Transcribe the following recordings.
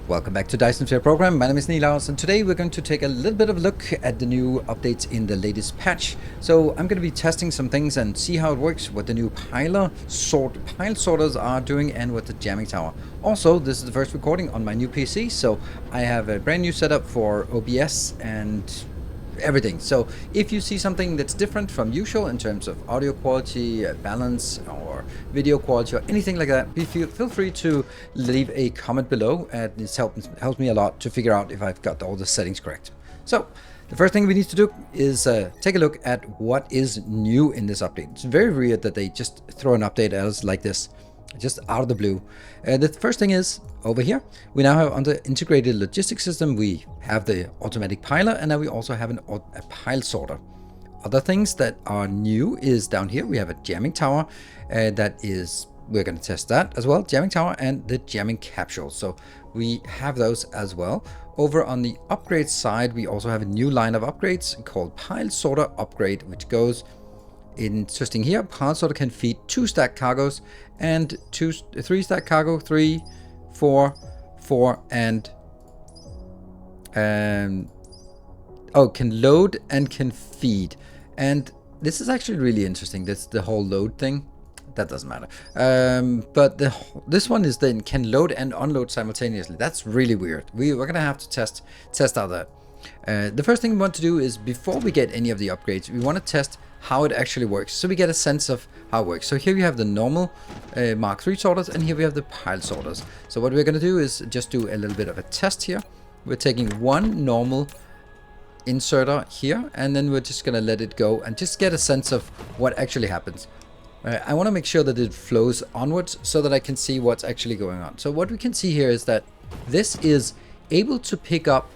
Welcome back to Dyson Sphere Program. My name is Nilaus, and today we're going to take a little bit of a look at the new updates in the latest patch. So I'm going to be testing some things and see how it works, what the new pile sorters are doing, and what the jamming tower. Also, this is the first recording on my new PC, so I have a brand new setup for OBS and everything. So if you see something that's different from usual in terms of audio quality, balance, or video quality, or anything like that, feel free to leave a comment below. This helps me a lot to figure out if I've got all the settings correct. So the first thing we need to do is take a look at what is new in this update. It's very weird that they just throw an update at us like this, just out of the blue. The first thing is over here, we now have under integrated logistics system, we have the automatic piler, and now we also have a pile sorter. Other things that are new is down here, we have a jamming tower we're going to test that as well, jamming tower and the jamming capsule. So we have those as well. Over on the upgrade side, we also have a new line of upgrades called pile sorter upgrade, which goes interesting here. Pile sorter can feed 2 stack cargoes and 3 stack cargo, 3, 4, 4, and can load and can feed. And this is actually really interesting. That's the whole load thing. That doesn't matter. But this one is then can load and unload simultaneously. That's really weird. We're gonna have to test out that. The first thing we want to do is, before we get any of the upgrades, we want to test how it actually works, so we get a sense of how it works. So here we have the normal Mark III sorters, and here we have the pile sorters. So what we're going to do is just do a little bit of a test here. We're taking one normal inserter here, and then we're just going to let it go and just get a sense of what actually happens. I want to make sure that it flows onwards so that I can see what's actually going on. So what we can see here is that this is able to pick up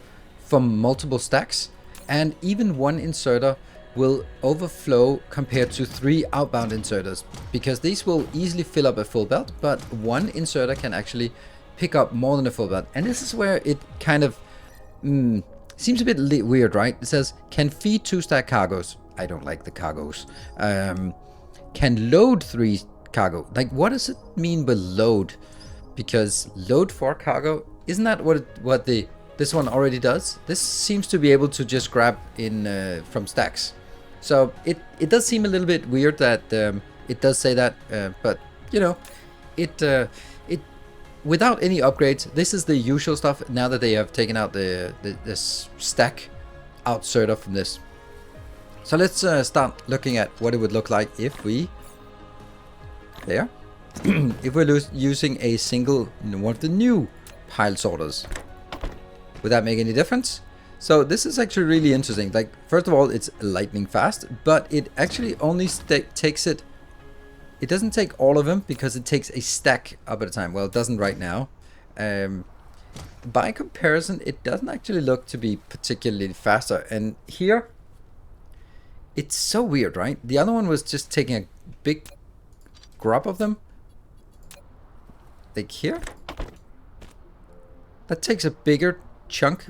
from multiple stacks, and even one inserter will overflow compared to 3 outbound inserters, because these will easily fill up a full belt, but one inserter can actually pick up more than a full belt. And this is where it kind of seems a bit weird, right? It says can feed 2 stack cargoes. I don't like the cargoes. Can load 3 cargo. Like, what does it mean by load? Because load 4 cargo, isn't that what this one already does? This seems to be able to just grab in from stacks. So it does seem a little bit weird that it does say that, but you know, it without any upgrades, this is the usual stuff. Now that they have taken out this stack outserter from this, so let's start looking at what it would look like if we if we're using a single one of the new pile sorters. Would that make any difference? So this is actually really interesting. Like, first of all, it's lightning fast, but it actually only takes it. It doesn't take all of them, because it takes a stack up at a time. Well, it doesn't right now. By comparison, it doesn't actually look to be particularly faster. And here, it's so weird, right? The other one was just taking a big grab of them. Like here, that takes a bigger chunk.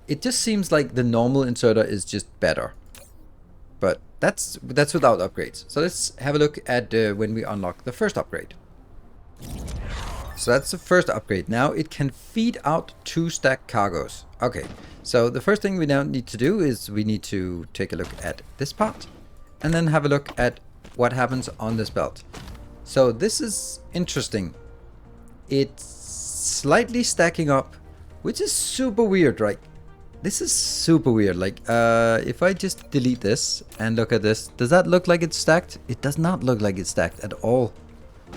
It just seems like the normal inserter is just better, but that's without upgrades. So let's have a look at when we unlock the first upgrade. So that's the first upgrade. Now it can feed out 2 stack cargoes. Okay, so the first thing we now need to do is we need to take a look at this part, and then have a look at what happens on this belt. So this is interesting. It's slightly stacking up, which is super weird, right? This is super weird. Like, if I just delete this and look at this, does that look like it's stacked? It does not look like it's stacked at all.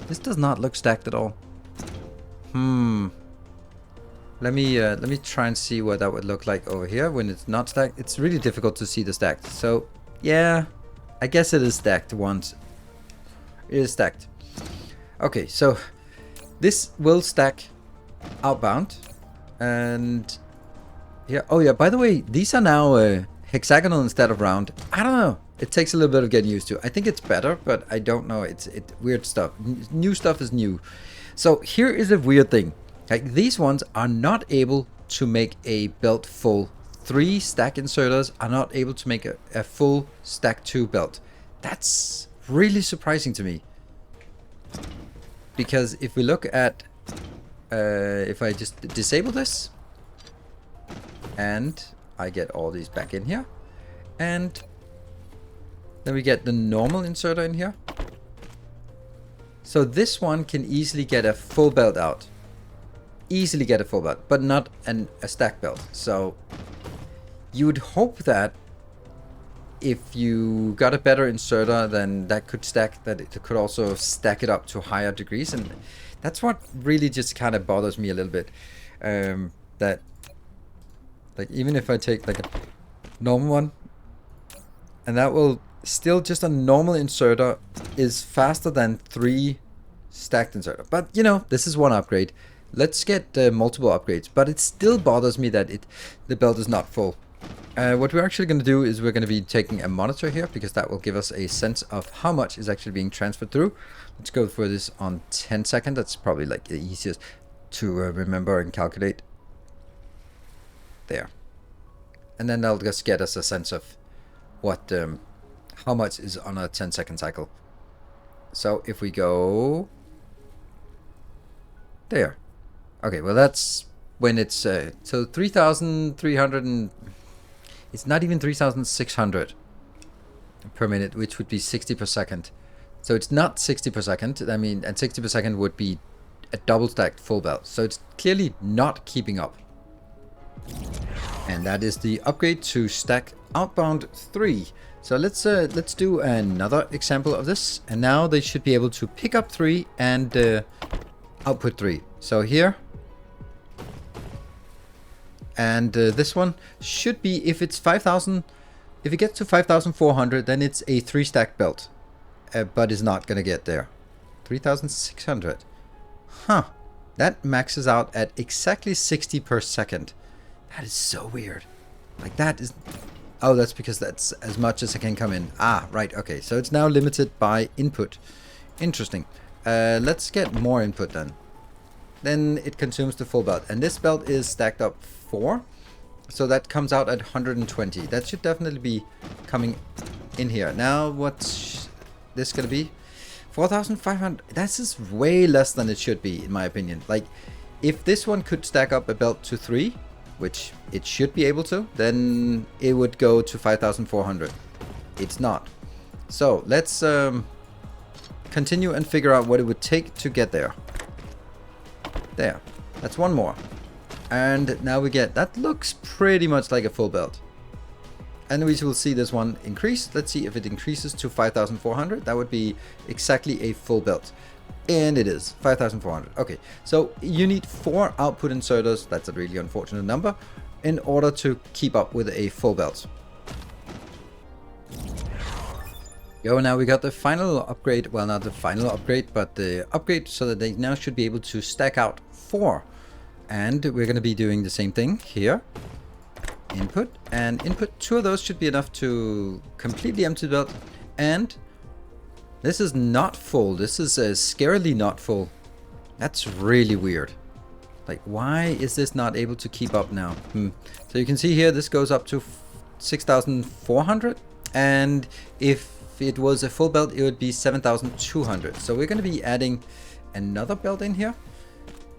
This does not look stacked at all. Let me try and see what that would look like over here when it's not stacked. It's really difficult to see the stacked. So yeah, I guess it is stacked once. It is stacked. Okay, so this will stack outbound. And yeah, oh yeah, by the way, these are now hexagonal instead of round. I don't know. It takes a little bit of getting used to. I think it's better, but I don't know. It's weird stuff. New stuff is new. So here is a weird thing. Like, these ones are not able to make a belt full. 3 stack inserters are not able to make a full stack 2 belt. That's really surprising to me. Because if we look at if I just disable this, and I get all these back in here, and then we get the normal inserter in here. So this one can easily get a full belt out. Easily get a full belt, but not a stack belt. So you would hope that if you got a better inserter, then that could stack, that it could also stack it up to higher degrees. And that's what really just kind of bothers me a little bit. That, like, even if I take like a normal one, and that will still, just a normal inserter is faster than 3 stacked inserter. But you know, this is one upgrade. Let's get multiple upgrades. But it still bothers me that the belt is not full. What we're actually going to do is we're going to be taking a monitor here, because that will give us a sense of how much is actually being transferred through. Let's go for this on 10 seconds. That's probably like the easiest to remember and calculate. There. And then that'll just get us a sense of what how much is on a 10-second cycle. So if we go there. Okay, well that's when it's so 3,300 and it's not even 3,600 per minute, which would be 60 per second. So it's not 60 per second. I mean, and 60 per second would be a double stacked full belt. So it's clearly not keeping up. And that is the upgrade to stack outbound 3. So let's do another example of this. And now they should be able to pick up 3 and output 3. So here. And this one should be, if it's 5,000, if it gets to 5,400, then it's a 3 stack belt. But it's not going to get there. 3,600. Huh. That maxes out at exactly 60 per second. That is so weird. Like that is... Oh, that's because that's as much as I can come in. Ah, right. Okay. So it's now limited by input. Interesting. Let's get more input then. Then it consumes the full belt. And this belt is stacked up 4. So that comes out at 120. That should definitely be coming in here. Now what's this going to be? 4,500. This is way less than it should be, in my opinion. Like, if this one could stack up a belt to 3, which it should be able to, then it would go to 5,400. It's not. So let's continue and figure out what it would take to get there. There. That's one more. And now we get, that looks pretty much like a full belt. And we will see this one increase. Let's see if it increases to 5,400. That would be exactly a full belt. And it is 5,400. Okay, so you need 4 output inserters. That's a really unfortunate number in order to keep up with a full belt. Yo, now we got the final upgrade. Well, not the final upgrade, but the upgrade so that they now should be able to stack out 4. And we're going to be doing the same thing here. Input and input. 2 of those should be enough to completely empty the belt. And this is not full. This is scarily not full. That's really weird. Like, why is this not able to keep up now? So you can see here, this goes up to 6,400. And if it was a full belt, it would be 7,200. So we're going to be adding another belt in here.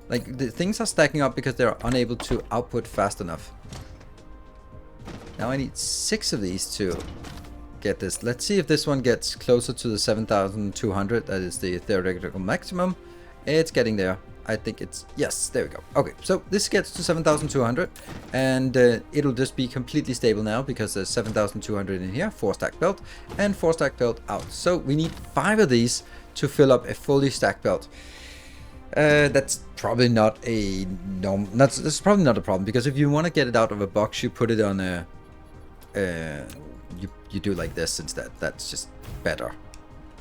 Like, the things are stacking up because they're unable to output fast enough. Now I need 6 of these to get this. Let's see if this one gets closer to the 7,200. That is the theoretical maximum. It's getting there. I think it's... Yes, there we go. Okay, so this gets to 7,200. And it'll just be completely stable now because there's 7,200 in here. 4 stack belt and 4 stack belt out. So we need 5 of these to fill up a fully stacked belt. That's probably not a that's probably not a problem, because if you want to get it out of a box, you put it on a you do like this instead. That's just better,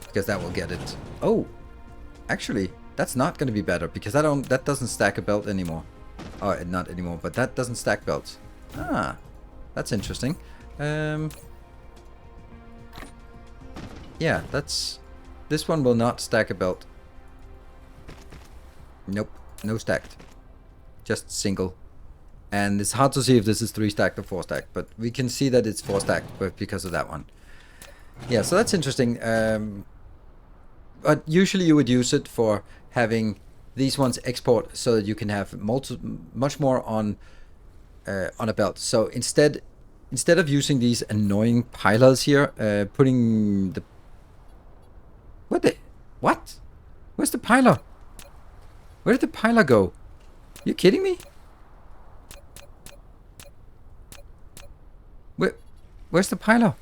because that will get it. Oh, actually, that's not going to be better, because that doesn't stack a belt anymore. Oh, not anymore, but that doesn't stack belts. Ah, that's interesting. Yeah, this one will not stack a belt. Nope, no stacked, just single. And it's hard to see if this is 3 stacked or 4 stacked, but we can see that it's 4 stacked, but because of that one. Yeah, so that's interesting. But usually you would use it for having these ones export so that you can have much more on a belt. So instead of using these annoying pilers here, putting the what? Where's the piler? Where did the piler go? You kidding me? Where's the piler?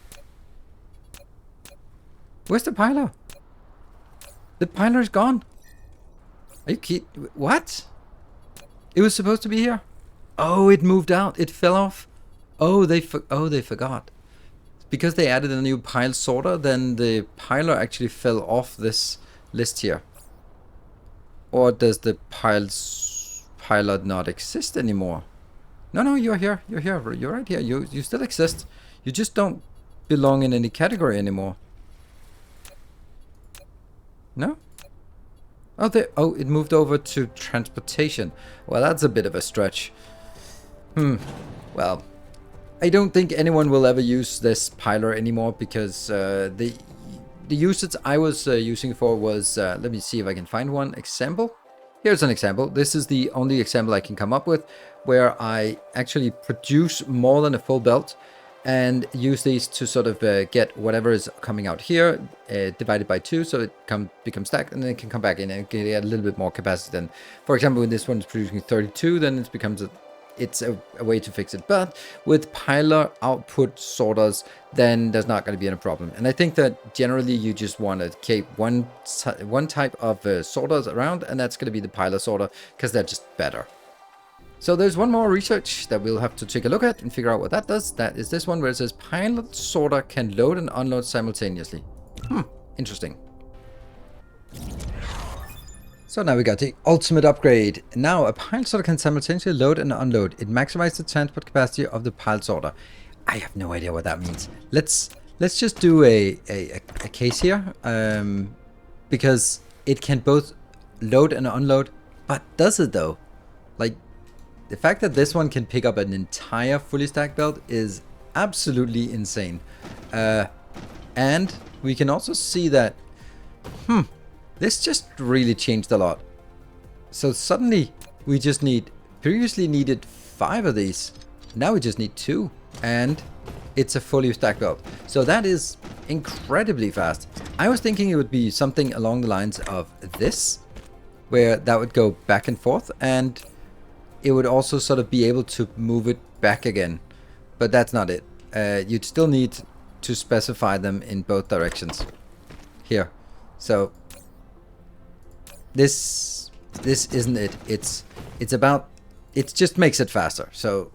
Where's the piler? The piler is gone. Are you kidding? What? It was supposed to be here. Oh, it moved out. It fell off. Oh, they forgot. Because they added a new pile sorter, then the piler actually fell off this list here. Or does the piler not exist anymore? No, you're here. You're here. You're right here. You still exist. You just don't belong in any category anymore. No? Oh, it moved over to transportation. Well, that's a bit of a stretch. Well, I don't think anyone will ever use this piler anymore because the usage I was using for was, let me see if I can find one example. Here's an example. This is the only example I can come up with where I actually produce more than a full belt and use these to sort of get whatever is coming out here divided by 2, so it becomes stacked, and then it can come back in and get a little bit more capacity. Then, for example, when this one is producing 32, then it becomes it's a way to fix it. But with piler output sorters, then there's not going to be any problem. And I think that generally you just want to keep one type of sorters around, and that's going to be the piler sorter because they're just better. So there's one more research that we'll have to take a look at and figure out what that does. That is this one where it says pilot sorter can load and unload simultaneously. Interesting. So now we got the ultimate upgrade. Now a pile sorter can simultaneously load and unload. It maximizes the transport capacity of the pile sorter. I have no idea what that means. Let's just do a case here, because it can both load and unload. But does it though? Like, the fact that this one can pick up an entire fully stacked belt is absolutely insane. And we can also see that, this just really changed a lot. So suddenly we just previously needed 5 of these. Now we just need 2, and it's a fully stacked belt. So that is incredibly fast. I was thinking it would be something along the lines of this, where that would go back and forth, and it would also sort of be able to move it back again. But that's not it. You'd still need to specify them in both directions. Here. So this isn't it. It's about, it just makes it faster. So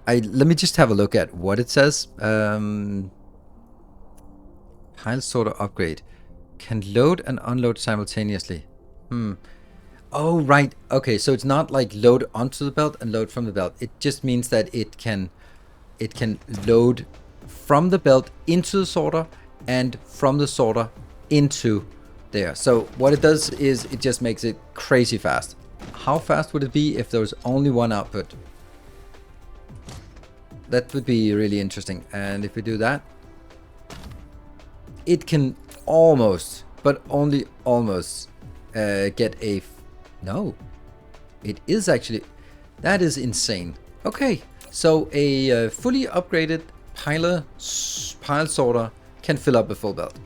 let me just have a look at what it says. Pile sorter upgrade can load and unload simultaneously. Oh, right. Okay, so it's not like load onto the belt and load from the belt. It just means that it can load from the belt into the sorter and from the sorter into there. So what it does is it just makes it crazy fast. How fast would it be if there was only one output? That would be really interesting. And if we do that, it can almost, but only almost, get a... No, it is actually... That is insane. Okay, so a fully upgraded pile sorter can fill up a full belt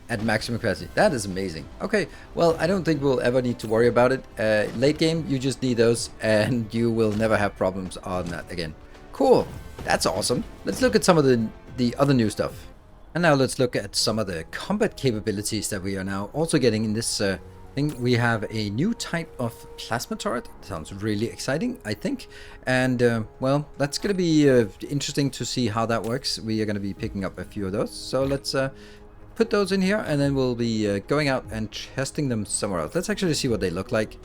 at maximum capacity. That is amazing. Okay, well, I don't think we'll ever need to worry about it. Late game, you just need those and you will never have problems on that again. Cool, that's awesome. Let's look at some of the other new stuff. And now let's look at some of the combat capabilities that we are now also getting in this thing. We have a new type of plasma turret. Sounds really exciting, I think. And well, that's going to be interesting to see how that works. We are going to be picking up a few of those. So let's put those in here, and then we'll be going out and testing them somewhere else. Let's actually see what they look like.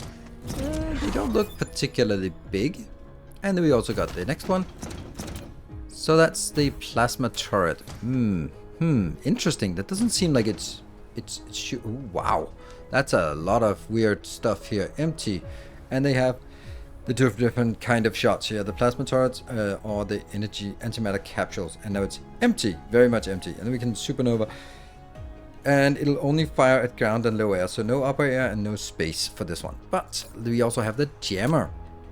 They don't look particularly big. And then we also got the next one. So that's the plasma turret. Interesting. That doesn't seem like it's ooh, wow. That's a lot of weird stuff here. Empty. And they have the two different kind of shots here. The plasma turrets or the energy antimatter capsules. And now it's empty. Very much empty. And then we can supernova and it'll only fire at ground and low air, so no upper air and no space for this one. But we also have the jammer.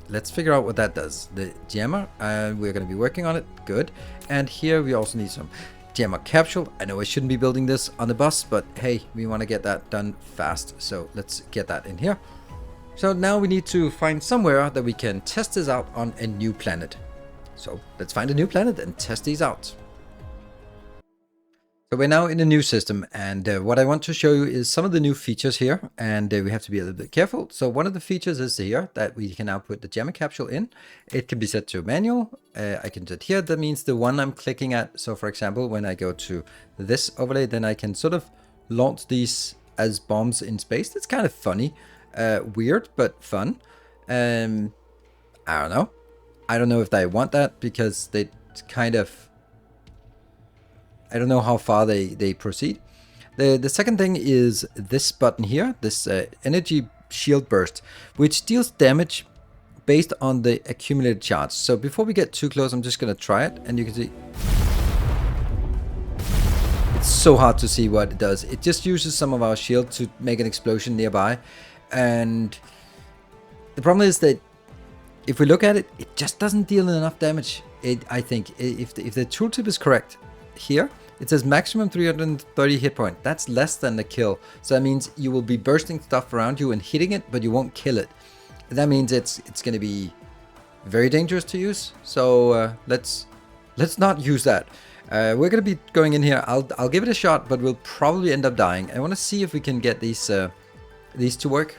Let's figure out what that does. The jammer, we're going to be working on it. Good. And here we also need some jammer capsule. I know I shouldn't be building this on the bus, but hey, we want to get that done fast. So let's get that in here. So now we need to find somewhere that we can test this out on a new planet. So let's find a new planet and test these out. So we're now in a new system, and what I want to show you is some of the new features here, and we have to be a little bit careful. So one of the features is here that we can now put the jammer capsule in. It can be set to manual. I can set here. That means the one I'm clicking at. So for example, when I go to this overlay, then I can sort of launch these as bombs in space. That's kind of funny, weird, but fun. I don't know. I don't know if I want that because they kind of... I don't know how far they proceed. The second thing is this button here, this energy shield burst, which deals damage based on the accumulated charge. So before we get too close, I'm just going to try it, and you can see it's so hard to see what it does. It just uses some of our shield to make an explosion nearby, and the problem is that if we look at it, it just doesn't deal enough damage. I think if the tooltip is correct here, it says maximum 330 hit point. That's less than the kill. So that means you will be bursting stuff around you and hitting it, but you won't kill it. That means it's going to be very dangerous to use. So let's not use that. We're going to be going in here. I'll give it a shot, but we'll probably end up dying. I want to see if we can get these to work.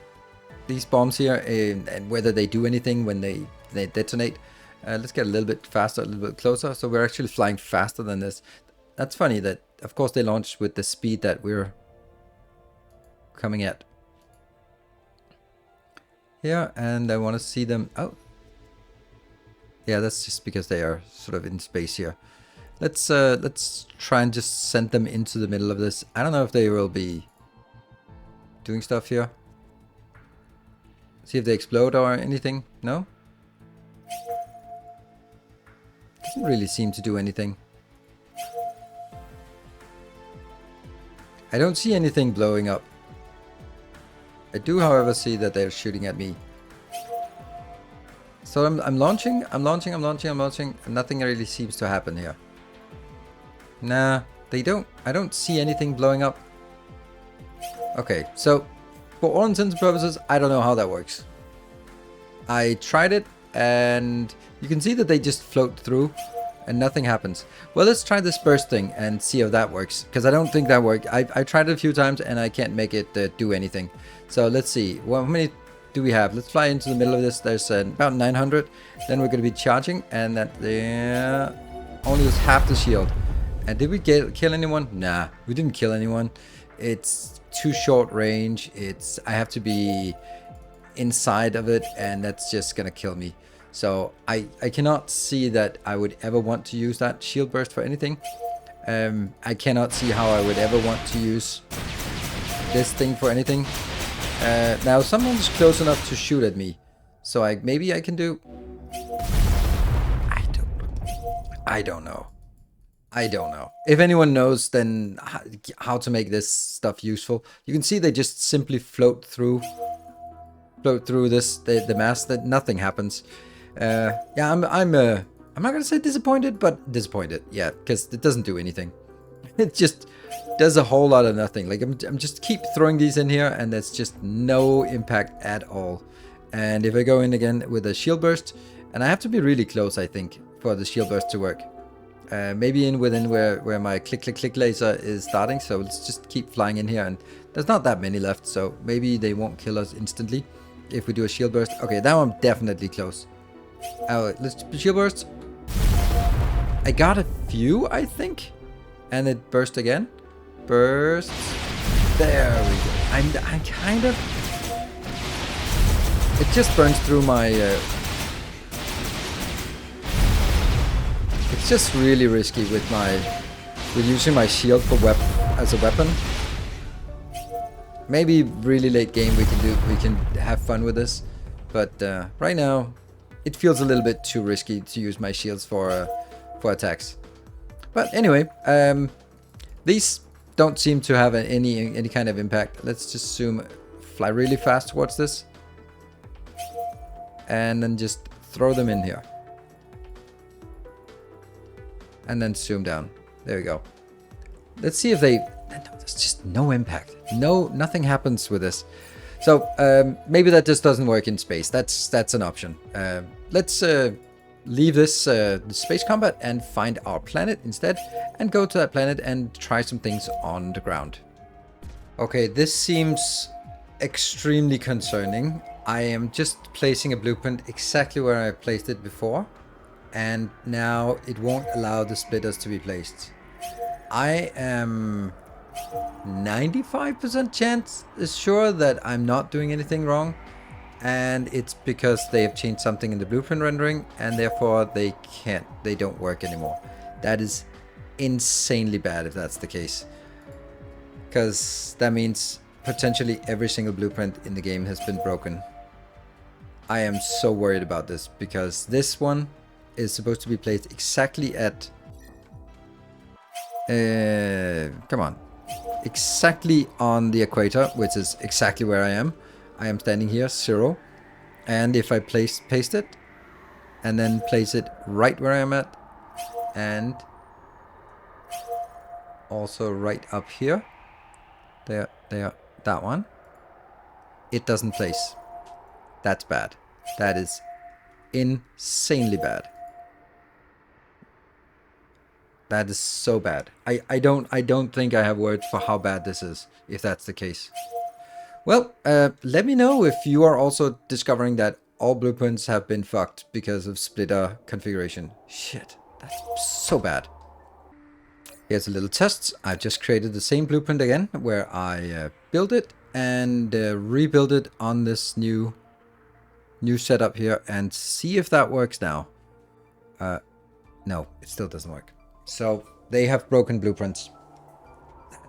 These bombs here, and whether they do anything when they detonate. Let's get a little bit faster, a little bit closer. So we're actually flying faster than this. That's funny that, of course, they launched with the speed that we're coming at. Here, and I want to see them. Oh, yeah, that's just because they are sort of in space here. Let's try and just send them into the middle of this. I don't know if they will be doing stuff here. See if they explode or anything. No? Doesn't really seem to do anything. I don't see anything blowing up. I do, however, see that they're shooting at me. So I'm launching, and nothing really seems to happen here. Nah, they don't. I don't see anything blowing up. Okay, so for all intents and purposes, I don't know how that works. I tried it, and you can see that they just float through and nothing happens. Well, let's try this burst thing and see if that works, because I don't think that worked. I tried it a few times and I can't make it do anything. So let's see. Well, how many do we have? Let's fly into the middle of this. There's about 900. Then we're going to be charging, and that only was half the shield. And did we kill anyone? Nah, we didn't kill anyone. It's too short range. I have to be inside of it, and that's just gonna kill me. So I cannot see that I would ever want to use that shield burst for anything. I cannot see how I would ever want to use this thing for anything. Now someone's close enough to shoot at me, so maybe I can do. I don't know. If anyone knows then how to make this stuff useful. You can see they just simply float through this the mass, that nothing happens. Yeah, I'm not gonna say disappointed, but disappointed. Yeah, because it doesn't do anything. It just does a whole lot of nothing. Like I'm just keep throwing these in here, and there's just no impact at all. And if I go in again with a shield burst, and I have to be really close, I think, for the shield burst to work. Maybe within where my click laser is starting. So let's just keep flying in here, and there's not that many left, so maybe they won't kill us instantly if we do a shield burst. Okay, now I'm definitely close. Let's shield burst. I got a few, I think, and it burst again. Burst. There we go. I'm kind of. It just burns through my. It's just really risky with using my shield as a weapon. Maybe really late game we can have fun with this, but right now it feels a little bit too risky to use my shields for attacks. But anyway, these don't seem to have any kind of impact. Let's just zoom, fly really fast towards this. And then just throw them in here. And then zoom down. There we go. Let's see if they... There's just no impact. Nothing happens with this. So maybe that just doesn't work in space. That's an option. Let's leave this space combat and find our planet instead. And go to that planet and try some things on the ground. Okay, this seems extremely concerning. I am just placing a blueprint exactly where I placed it before. And now it won't allow the splitters to be placed. I am 95% chance is sure that I'm not doing anything wrong. And it's because they have changed something in the blueprint rendering and therefore they don't work anymore. That is insanely bad if that's the case. Because that means potentially every single blueprint in the game has been broken. I am so worried about this because this one is supposed to be placed exactly at exactly on the equator, which is exactly where I am. I am standing here, 0. And if I paste it and then place it right where I am at, and also right up here, there, that one, it doesn't place. That's bad. That is insanely bad. That is so bad. I don't think I have words for how bad this is, if that's the case. Well, let me know if you are also discovering that all blueprints have been fucked because of splitter configuration. Shit, that's so bad. Here's a little test. I've just created the same blueprint again, where I built it and rebuild it on this new setup here, and see if that works now. No, it still doesn't work. So they have broken blueprints.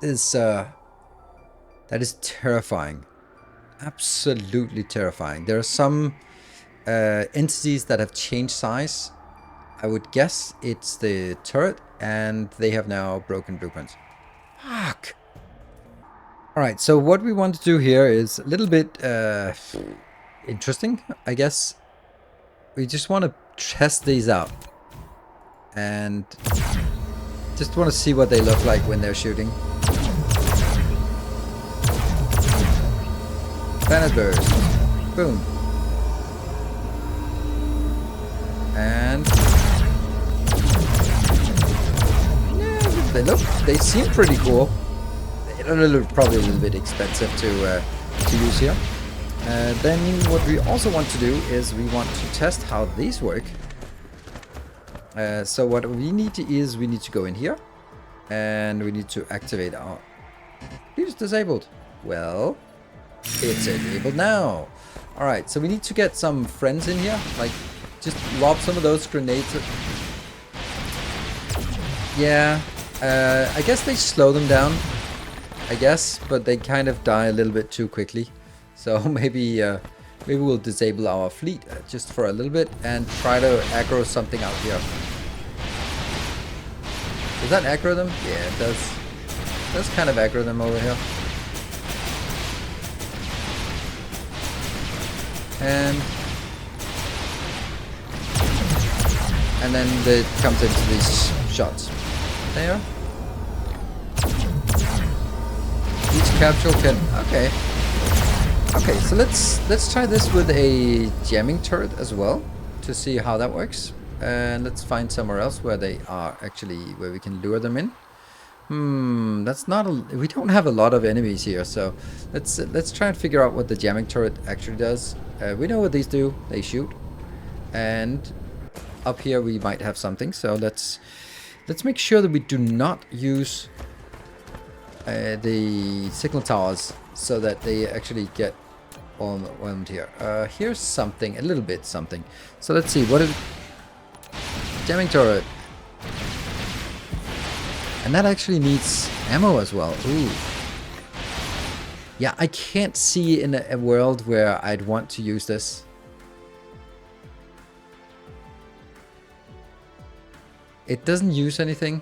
That is terrifying. Absolutely terrifying. There are some entities that have changed size. I would guess it's the turret, and they have now broken blueprints. Fuck. Alright, so what we want to do here is a little bit interesting, I guess. We just want to test these out. And just want to see what they look like when they're shooting. Planet burst. Boom. And yeah, they seem pretty cool. They're probably a little bit expensive to use here. Then what we also want to do is we want to test how these work. So what we need to go in here, and we need to activate our... It's disabled. Well, it's enabled now. Alright, so we need to get some friends in here, like just lob some of those grenades. Yeah, I guess they slow them down, I guess, but they kind of die a little bit too quickly. So maybe we'll disable our fleet just for a little bit and try to aggro something out here. Does that aggro them? Yeah, it does. It does kind of aggro them over here. And then it comes into these shots. There. Each capsule can... Okay. Okay, so let's try this with a jamming turret as well to see how that works. And let's find somewhere else where they are actually, where we can lure them in. That's not we don't have a lot of enemies here, so let's try and figure out what the jamming turret actually does. We know what these do. They shoot. And up here we might have something, so let's make sure that we do not use the signal towers so that they actually get overwhelmed here. Here's something, a little bit something. So let's see, what is... Jamming turret. And that actually needs ammo as well. Ooh. Yeah, I can't see in a world where I'd want to use this. It doesn't use anything.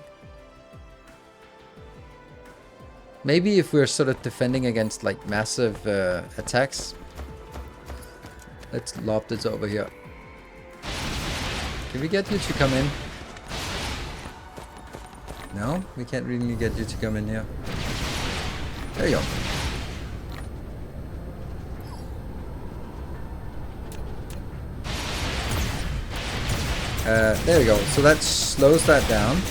Maybe if we're sort of defending against like massive attacks. Let's lob this over here. Can we get you to come in? No, we can't really get you to come in here. There you go. There we go. So that slows that down.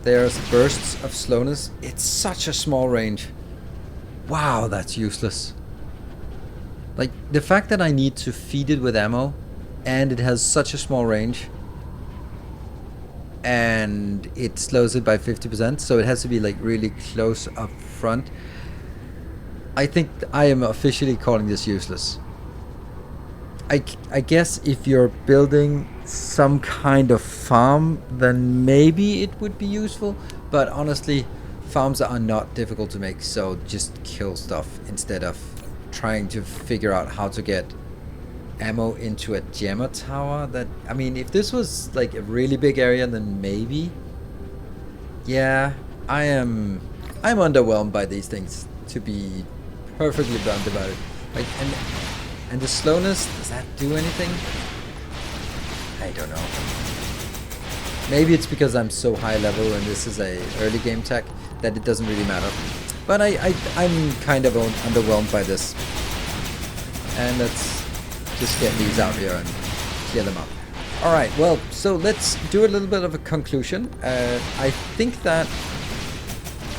There's bursts of slowness. It's such a small range. Wow, that's useless. Like, the fact that I need to feed it with ammo, and it has such a small range, and it slows it by 50%, so it has to be like really close up front. I think I am officially calling this useless. I guess if you're building some kind of farm, then maybe it would be useful, but honestly, farms are not difficult to make, so just kill stuff instead of trying to figure out how to get ammo into a jammer tower. That, I mean, if this was like a really big area, then maybe. Yeah, I'm underwhelmed by these things, to be perfectly blunt about it. Like, and the slowness, does that do anything? I don't know. Maybe it's because I'm so high level and this is a early game tech that it doesn't really matter. But I'm kind of underwhelmed by this. And let's just get these out here and clear them up. Alright, well, so let's do a little bit of a conclusion. I think that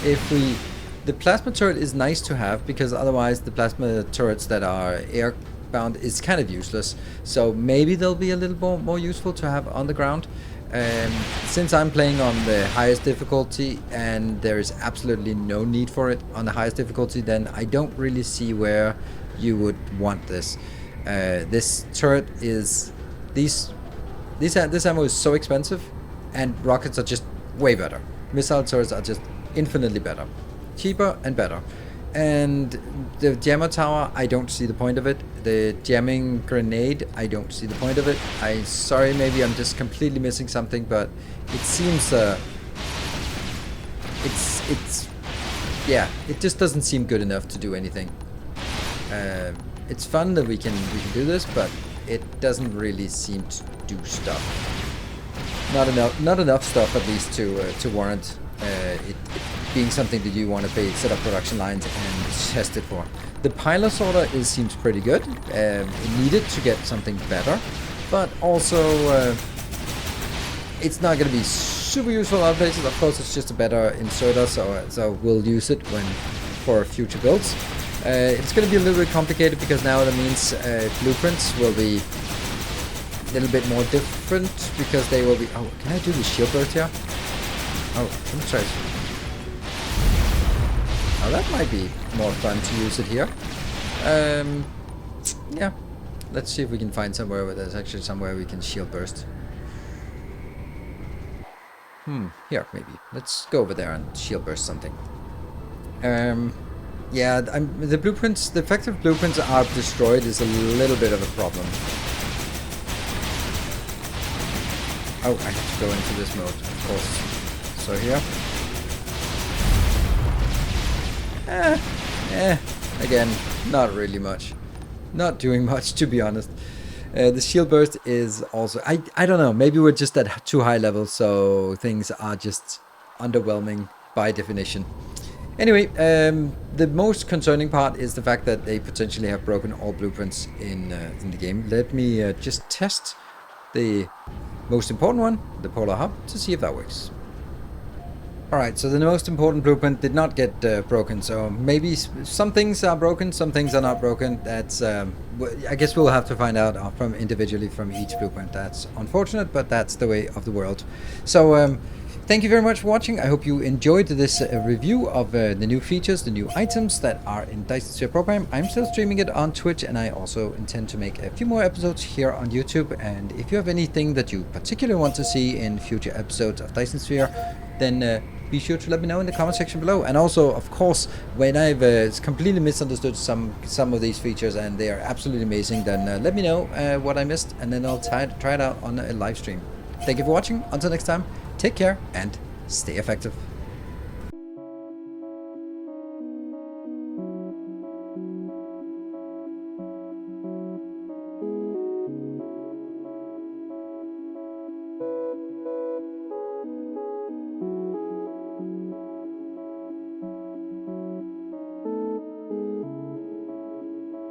the plasma turret is nice to have, because otherwise the plasma turrets that are airbound is kind of useless. So maybe they'll be a little more useful to have on the ground. Since I'm playing on the highest difficulty and there is absolutely no need for it on the highest difficulty, then I don't really see where you would want this. This turret is... This ammo is so expensive, and rockets are just way better. Missile turrets are just infinitely better. Cheaper and better. And the jammer tower, I don't see the point of it. The jamming grenade, I don't see the point of it. Sorry, maybe I'm just completely missing something, but it seems yeah, it just doesn't seem good enough to do anything. It's fun that we can do this, but it doesn't really seem to do stuff. Not enough stuff, at least, to warrant it being something that you want to set up production lines and test it for. The pilot sorter seems pretty good. It needed to get something better, but also it's not going to be super useful in other places. Of course, it's just a better inserter, so we'll use it for future builds. It's going to be a little bit complicated because now that means blueprints will be a little bit more different, because they will be... Oh, can I do the shield burst here? Oh, let me try. Oh, that might be more fun to use it here. Yeah, let's see if we can find somewhere where there's actually somewhere we can shield burst. Here, maybe. Let's go over there and shield burst something. Yeah, the blueprints, the fact that blueprints are destroyed is a little bit of a problem. Oh, I have to go into this mode, of course. So here. Again, not really much. Not doing much, to be honest. The shield burst is also... I don't know, maybe we're just at too high level, so things are just underwhelming by definition. Anyway, the most concerning part is the fact that they potentially have broken all blueprints in the game. Let me just test the most important one, the polar hub, to see if that works. Alright, so the most important blueprint did not get broken, so maybe some things are broken, some things are not broken. That's, I guess we'll have to find out from individually from each blueprint. That's unfortunate, but that's the way of the world. So, thank you very much for watching. I hope you enjoyed this review of the new features, the new items that are in Dyson Sphere Program. I'm still streaming it on Twitch, and I also intend to make a few more episodes here on YouTube. And if you have anything that you particularly want to see in future episodes of Dyson Sphere, then be sure to let me know in the comment section below. And also, of course, when I've completely misunderstood some of these features and they are absolutely amazing, then let me know what I missed, and then I'll try it out on a live stream. Thank you for watching. Until next time, take care and stay effective.